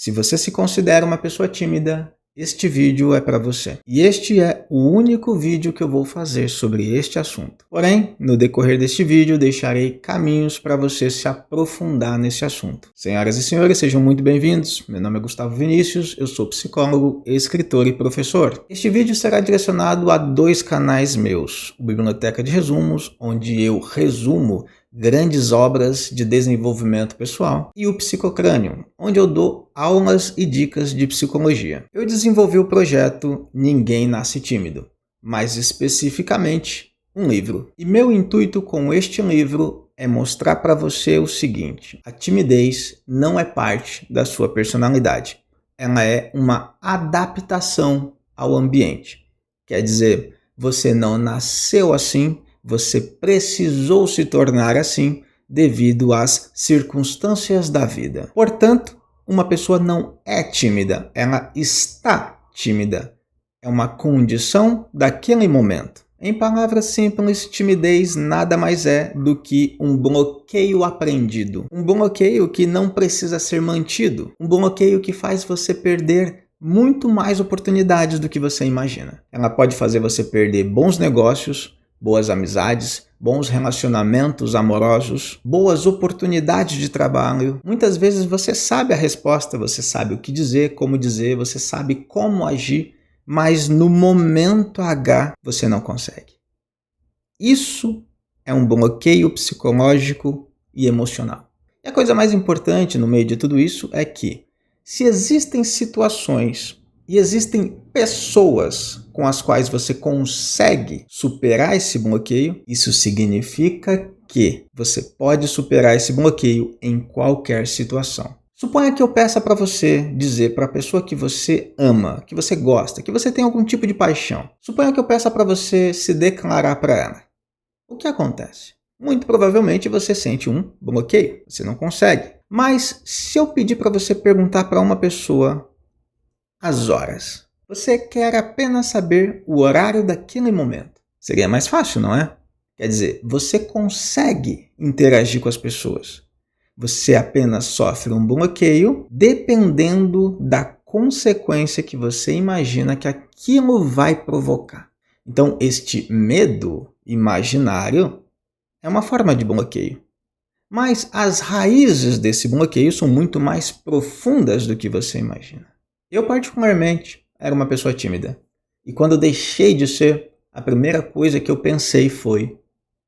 Se você se considera uma pessoa tímida, este vídeo é para você. E este é o único vídeo que eu vou fazer sobre este assunto. Porém, no decorrer deste vídeo, deixarei caminhos para você se aprofundar nesse assunto. Senhoras e senhores, sejam muito bem-vindos. Meu nome é Gustavo Vinícius, eu sou psicólogo, escritor e professor. Este vídeo será direcionado a 2 canais meus. O Biblioteca de Resumos, onde eu resumo grandes obras de desenvolvimento pessoal, e o Psicocrânio, onde eu dou aulas e dicas de psicologia. Eu desenvolvi o projeto Ninguém Nasce Tímido, mais especificamente um livro. E meu intuito com este livro é mostrar para você o seguinte: a timidez não é parte da sua personalidade. Ela é uma adaptação ao ambiente. Quer dizer, você não nasceu assim, você precisou se tornar assim devido às circunstâncias da vida. Portanto, uma pessoa não é tímida, ela está tímida. É uma condição daquele momento. Em palavras simples, timidez nada mais é do que um bloqueio aprendido. Um bloqueio que não precisa ser mantido. Um bloqueio que faz você perder muito mais oportunidades do que você imagina. Ela pode fazer você perder bons negócios, boas amizades, bons relacionamentos amorosos, boas oportunidades de trabalho. Muitas vezes você sabe a resposta, você sabe o que dizer, como dizer, você sabe como agir, mas no momento H você não consegue. Isso é um bloqueio psicológico e emocional. E a coisa mais importante no meio de tudo isso é que, se existem situações e existem pessoas com as quais você consegue superar esse bloqueio, isso significa que você pode superar esse bloqueio em qualquer situação. Suponha que eu peça para você dizer para a pessoa que você ama, que você gosta, que você tem algum tipo de paixão. Suponha que eu peça para você se declarar para ela. O que acontece? Muito provavelmente você sente um bloqueio, você não consegue. Mas se eu pedir para você perguntar para uma pessoa as horas, você quer apenas saber o horário daquele momento, seria mais fácil, não é? Quer dizer, você consegue interagir com as pessoas. Você apenas sofre um bloqueio dependendo da consequência que você imagina que aquilo vai provocar. Então, este medo imaginário é uma forma de bloqueio. Mas as raízes desse bloqueio são muito mais profundas do que você imagina. Eu, particularmente, era uma pessoa tímida. E quando eu deixei de ser, a primeira coisa que eu pensei foi: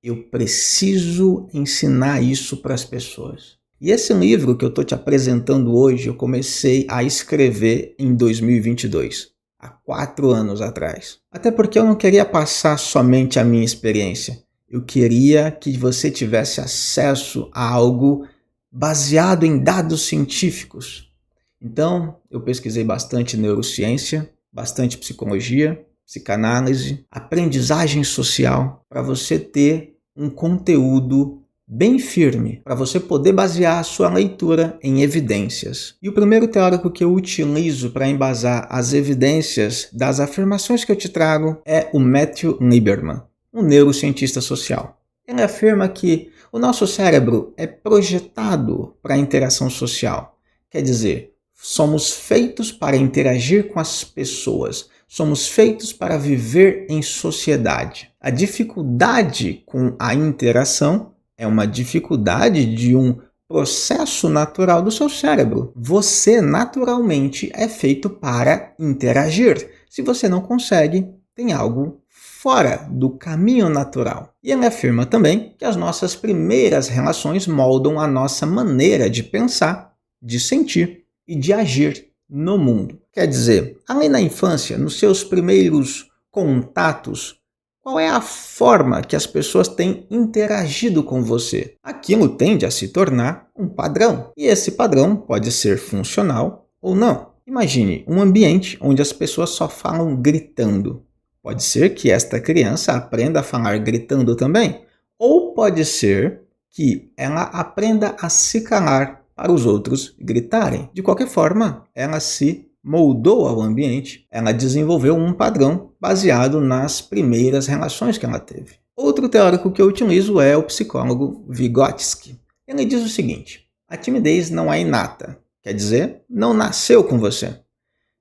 eu preciso ensinar isso para as pessoas. E esse livro que eu estou te apresentando hoje, eu comecei a escrever em 2022, há 4 anos atrás. Até porque eu não queria passar somente a minha experiência. Eu queria que você tivesse acesso a algo baseado em dados científicos. Então, eu pesquisei bastante neurociência, bastante psicologia, psicanálise, aprendizagem social, para você ter um conteúdo bem firme, para você poder basear a sua leitura em evidências. E o primeiro teórico que eu utilizo para embasar as evidências das afirmações que eu te trago é o Matthew Lieberman, um neurocientista social. Ele afirma que o nosso cérebro é projetado para a interação social. Quer dizer, somos feitos para interagir com as pessoas. Somos feitos para viver em sociedade. A dificuldade com a interação é uma dificuldade de um processo natural do seu cérebro. Você, naturalmente, é feito para interagir. Se você não consegue, tem algo fora do caminho natural. E ele afirma também que as nossas primeiras relações moldam a nossa maneira de pensar, de sentir e de agir no mundo. Quer dizer, ali na infância, nos seus primeiros contatos, qual é a forma que as pessoas têm interagido com você? Aquilo tende a se tornar um padrão. E esse padrão pode ser funcional ou não. Imagine um ambiente onde as pessoas só falam gritando. Pode ser que esta criança aprenda a falar gritando também. Ou pode ser que ela aprenda a se calar para os outros gritarem. De qualquer forma, ela se moldou ao ambiente, ela desenvolveu um padrão baseado nas primeiras relações que ela teve. Outro teórico que eu utilizo é o psicólogo Vygotsky. Ele diz o seguinte: a timidez não é inata, quer dizer, não nasceu com você.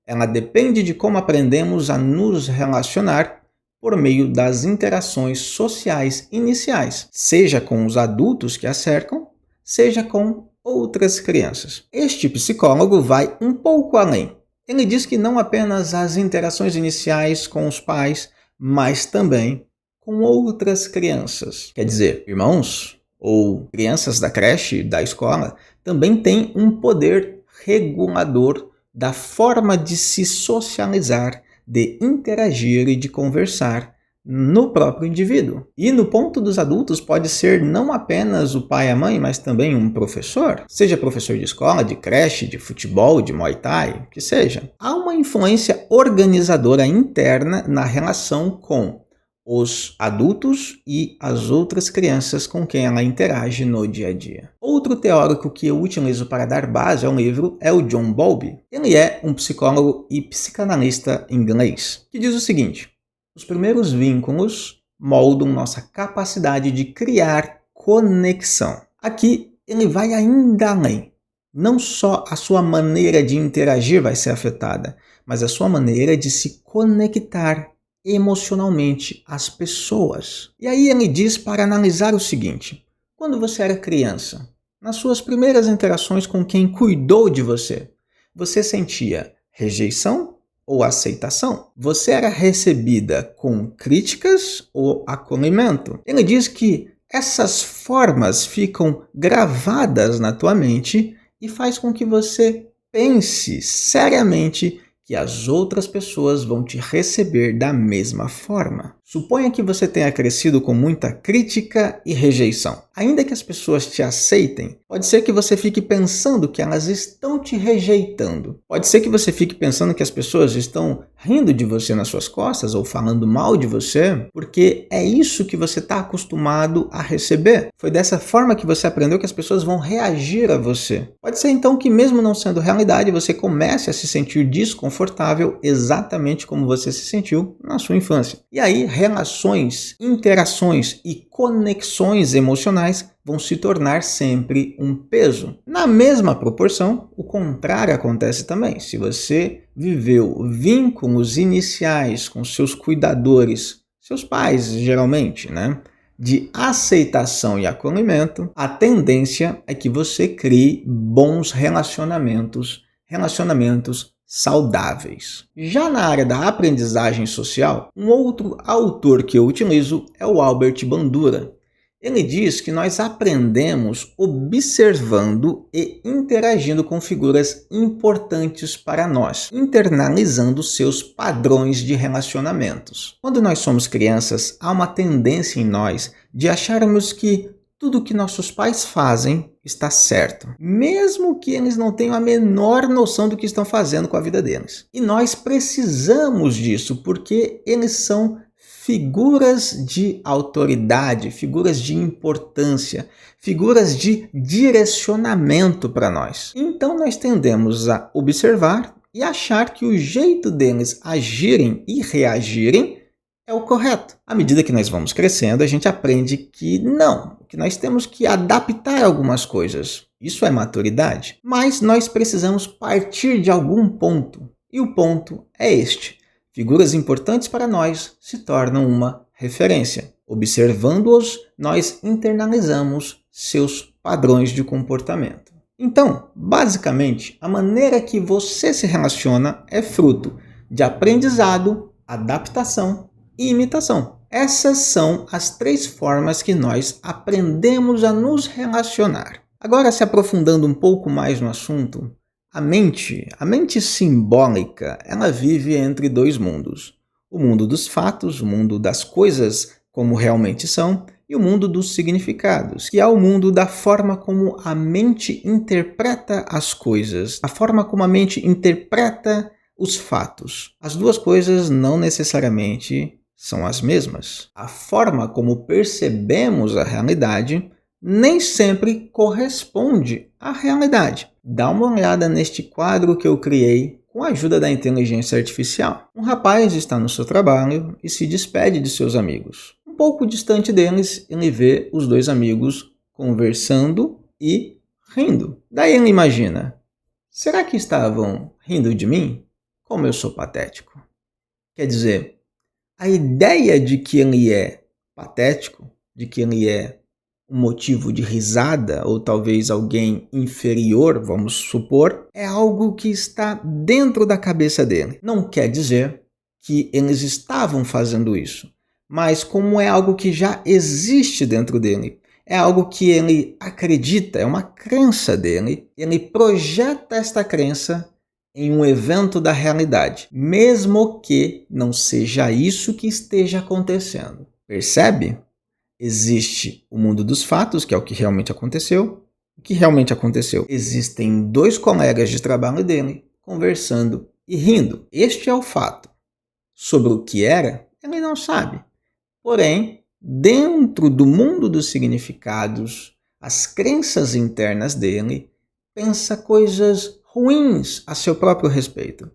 Ela depende de como aprendemos a nos relacionar por meio das interações sociais iniciais, seja com os adultos que a cercam, seja com outras crianças. Este psicólogo vai um pouco além. Ele diz que não apenas as interações iniciais com os pais, mas também com outras crianças. Quer dizer, irmãos ou crianças da creche, da escola, também têm um poder regulador da forma de se socializar, de interagir e de conversar no próprio indivíduo. E no ponto dos adultos pode ser não apenas o pai e a mãe, mas também um professor, seja professor de escola, de creche, de futebol, de muay thai, que seja. Há uma influência organizadora interna na relação com os adultos e as outras crianças com quem ela interage no dia a dia. Outro teórico que eu utilizo para dar base ao livro é o John Bowlby. Ele é um psicólogo e psicanalista inglês, que diz o seguinte: os primeiros vínculos moldam nossa capacidade de criar conexão. Aqui ele vai ainda além. Não só a sua maneira de interagir vai ser afetada, mas a sua maneira de se conectar emocionalmente às pessoas. E aí ele diz para analisar o seguinte: quando você era criança, nas suas primeiras interações com quem cuidou de você, você sentia rejeição ou aceitação? Você era recebida com críticas ou acolhimento? Ele diz que essas formas ficam gravadas na tua mente e faz com que você pense seriamente que as outras pessoas vão te receber da mesma forma. Suponha que você tenha crescido com muita crítica e rejeição. Ainda que as pessoas te aceitem, pode ser que você fique pensando que elas estão te rejeitando. Pode ser que você fique pensando que as pessoas estão rindo de você nas suas costas ou falando mal de você, porque é isso que você está acostumado a receber. Foi dessa forma que você aprendeu que as pessoas vão reagir a você. Pode ser então que, mesmo não sendo realidade, você comece a se sentir desconfortável exatamente como você se sentiu na sua infância. E aí, relações, interações e conexões emocionais vão se tornar sempre um peso. Na mesma proporção, o contrário acontece também. Se você viveu vínculos iniciais com seus cuidadores, seus pais geralmente, de aceitação e acolhimento, a tendência é que você crie bons relacionamentos saudáveis. Já na área da aprendizagem social, um outro autor que eu utilizo é o Albert Bandura. Ele diz que nós aprendemos observando e interagindo com figuras importantes para nós, internalizando seus padrões de relacionamentos. Quando nós somos crianças, há uma tendência em nós de acharmos que tudo que nossos pais fazem está certo, mesmo que eles não tenham a menor noção do que estão fazendo com a vida deles. E nós precisamos disso porque eles são figuras de autoridade, figuras de importância, figuras de direcionamento para nós. Então nós tendemos a observar e achar que o jeito deles agirem e reagirem é o correto. À medida que nós vamos crescendo, a gente aprende que não, que nós temos que adaptar algumas coisas. Isso é maturidade. Mas nós precisamos partir de algum ponto. E o ponto é este. Figuras importantes para nós se tornam uma referência. Observando-os, nós internalizamos seus padrões de comportamento. Então, basicamente, a maneira que você se relaciona é fruto de aprendizado, adaptação e imitação. Essas são as 3 formas que nós aprendemos a nos relacionar. Agora, se aprofundando um pouco mais no assunto, a mente simbólica, ela vive entre 2 mundos. O mundo dos fatos, o mundo das coisas como realmente são, e o mundo dos significados, que é o mundo da forma como a mente interpreta as coisas, a forma como a mente interpreta os fatos. As 2 coisas não necessariamente são as mesmas. A forma como percebemos a realidade nem sempre corresponde à realidade. Dá uma olhada neste quadro que eu criei com a ajuda da inteligência artificial. Um rapaz está no seu trabalho e se despede de seus amigos. Um pouco distante deles, ele vê os 2 amigos conversando e rindo. Daí ele imagina: Será que estavam rindo de mim? Como eu sou patético? Quer dizer, a ideia de que ele é patético, de que ele é um motivo de risada, ou talvez alguém inferior, vamos supor, é algo que está dentro da cabeça dele. Não quer dizer que eles estavam fazendo isso, mas como é algo que já existe dentro dele, é algo que ele acredita, é uma crença dele, ele projeta esta crença em um evento da realidade, mesmo que não seja isso que esteja acontecendo. Percebe? Existe o mundo dos fatos, que é o que realmente aconteceu. O que realmente aconteceu? Existem dois colegas de trabalho dele conversando e rindo. Este é o fato. Sobre o que era, ele não sabe. Porém, dentro do mundo dos significados, as crenças internas dele, pensa coisas ruins a seu próprio respeito.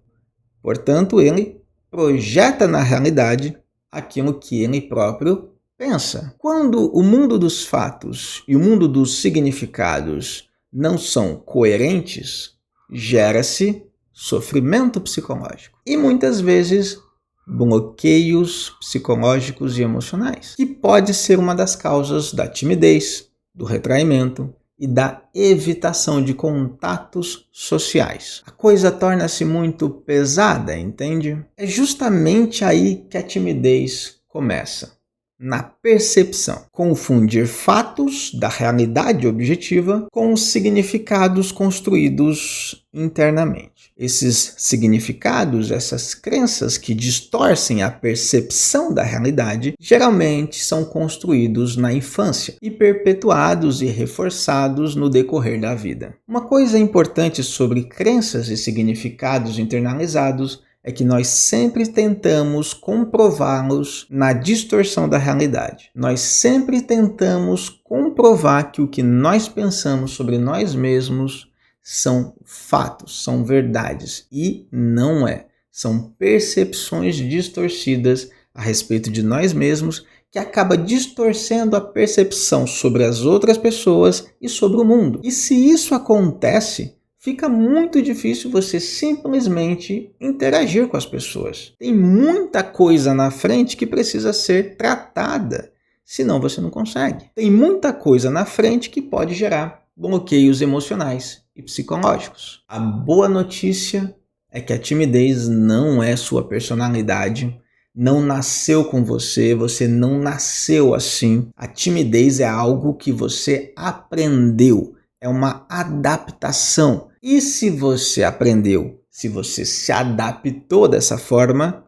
Portanto, ele projeta na realidade aquilo que ele próprio pensa. Quando o mundo dos fatos e o mundo dos significados não são coerentes, gera-se sofrimento psicológico e muitas vezes bloqueios psicológicos e emocionais, que pode ser uma das causas da timidez, do retraimento e da evitação de contatos sociais. A coisa torna-se muito pesada, entende? É justamente aí que a timidez começa. Na percepção, confundir fatos da realidade objetiva com os significados construídos internamente. Esses significados, essas crenças que distorcem a percepção da realidade, geralmente são construídos na infância e perpetuados e reforçados no decorrer da vida. Uma coisa importante sobre crenças e significados internalizados é que nós sempre tentamos comprová-los na distorção da realidade. Nós sempre tentamos comprovar que o que nós pensamos sobre nós mesmos são fatos, são verdades. E não é. São percepções distorcidas a respeito de nós mesmos que acaba distorcendo a percepção sobre as outras pessoas e sobre o mundo. E se isso acontece, fica muito difícil você simplesmente interagir com as pessoas. Tem muita coisa na frente que precisa ser tratada, senão você não consegue. Tem muita coisa na frente que pode gerar bloqueios emocionais e psicológicos. A boa notícia é que a timidez não é sua personalidade, não nasceu com você, você não nasceu assim. A timidez é algo que você aprendeu, é uma adaptação. E se você aprendeu, se você se adaptou dessa forma,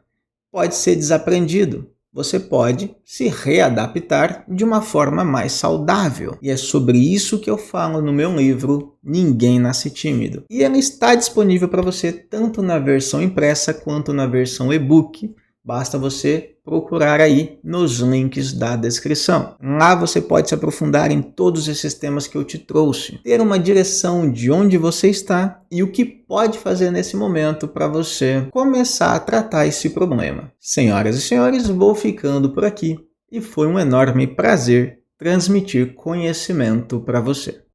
pode ser desaprendido. Você pode se readaptar de uma forma mais saudável. E é sobre isso que eu falo no meu livro Ninguém Nasce Tímido. E ele está disponível para você tanto na versão impressa quanto na versão e-book. Basta você procurar aí nos links da descrição. Lá você pode se aprofundar em todos esses temas que eu te trouxe. Ter uma direção de onde você está e o que pode fazer nesse momento para você começar a tratar esse problema. Senhoras e senhores, vou ficando por aqui e foi um enorme prazer transmitir conhecimento para você.